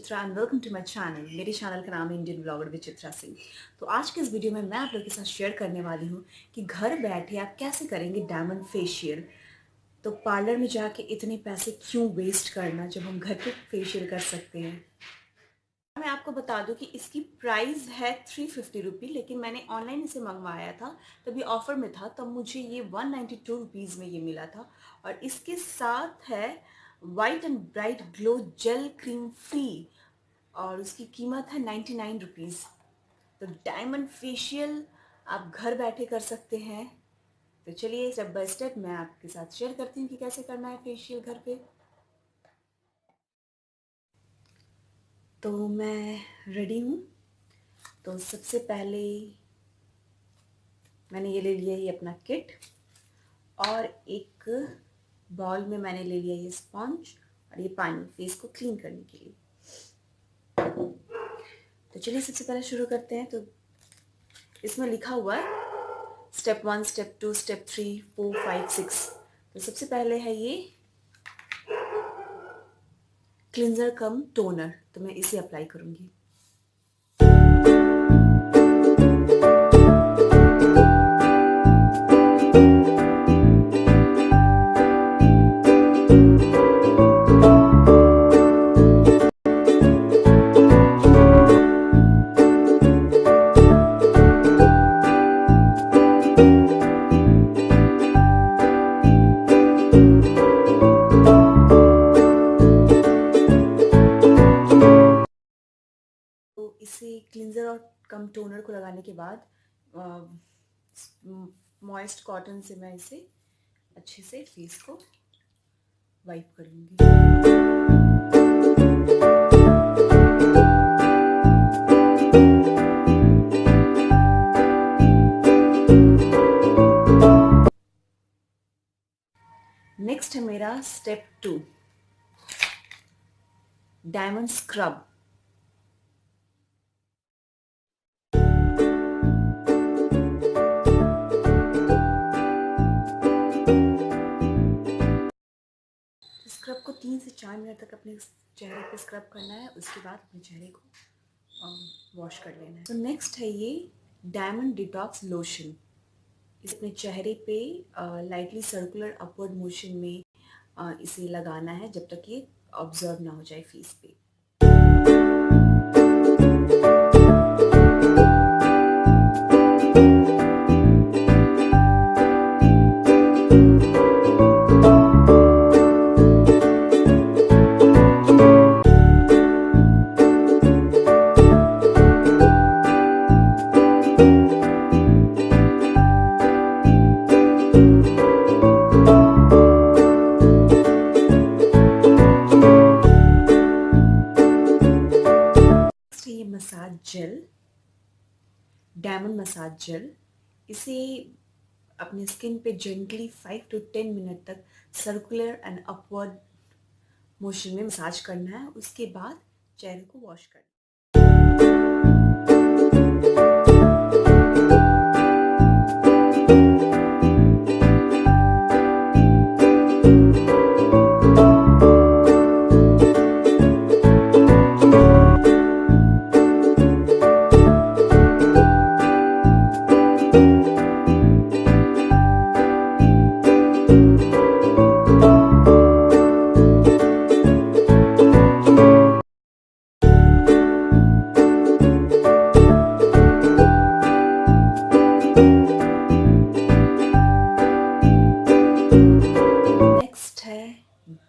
Vichitra and welcome to my channel. मेरे channel का नाम है इंडियन व्लॉगर विचित्रा सिंह। तो आज के इस वीडियो में मैं आप लोगों के साथ शेयर करने वाली हूँ कि घर बैठे आप कैसे करेंगे डायमंड फेशियल। तो पार्लर में जाके इतने पैसे क्यों वेस्ट करना जब हम घर पे फेशियल कर सकते हैं। मैं आपको बता दूं कि इसकी प्राइस है 350 रुपी, लेकिन मैंने ऑनलाइन इसे मंगवाया था तभी ऑफ़र में था, तब मुझे ये 192 रुपीज़ में ये मिला था। और इसके साथ है white and bright glow gel cream free और उसकी कीमत है 99 रुपीज़। तो डायमंड फेशियल आप घर बैठे कर सकते हैं। तो चलिए स्टेप बाय स्टेप मैं आपके साथ शेयर करती हूँ कि कैसे करना है फेशियल घर पे। तो मैं रेडी हूँ। तो सबसे पहले मैंने ये ले लिया ये अपना किट और एक बाउल में मैंने ले लिया ये स्पॉन्ज और ये पानी फेस को क्लीन करने के लिए। तो चलिए सबसे पहले शुरू करते हैं। तो इसमें लिखा हुआ है स्टेप 1, स्टेप 2, स्टेप 3, 4, 5, 6। तो सबसे पहले है ये क्लिंजर कम टोनर, तो मैं इसे अप्लाई करूँगी। इसे क्लिंजर और कम टोनर को लगाने के बाद मॉइस्ट कॉटन से मैं इसे अच्छे से फेस को वाइप कर लूँगी। नेक्स्ट है मेरा स्टेप 2 डायमंड स्क्रब। स्क्रब को 3 से 4 मिनट तक अपने चेहरे पे स्क्रब करना है, उसके बाद अपने चेहरे को वॉश कर लेना है। तो नेक्स्ट है ये डायमंड डिटॉक्स लोशन। इसे अपने चेहरे पे लाइटली सर्कुलर अपवर्ड मोशन में इसे लगाना है जब तक ये ऑब्जर्व ना हो जाए फेस पे। ये massage gel, diamond massage gel, इसे अपने स्किन पे जेंटली 5 to 10 मिनट तक सर्कुलर एंड अपवर्ड मोशन में मसाज करना है, उसके बाद चेहरे को वॉश करना है।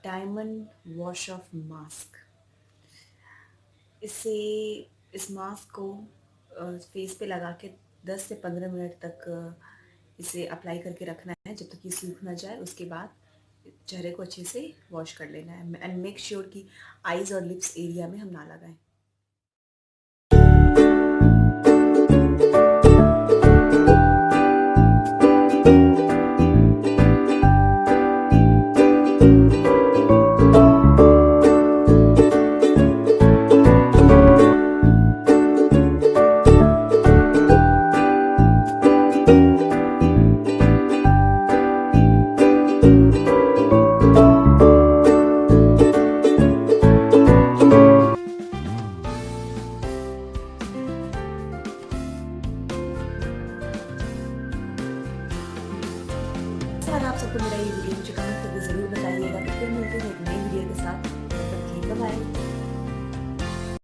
Diamond wash off mask. इस मास्क को फेस पे लगा के 10 से 15 मिनट तक इसे अप्लाई करके रखना है जब तक ये सूख ना जाए। उसके बाद चेहरे को अच्छे से वॉश कर लेना है एंड मेक श्योर कि आईज और लिप्स एरिया में हम ना लगाएं। सबको मेरा ये वीडियो मुझे कमेंट करके ज़रूर बताइएगा। तो फिर मिलते हैं एक नई वीडियो के साथ, तब तक के लिए बाय बाय।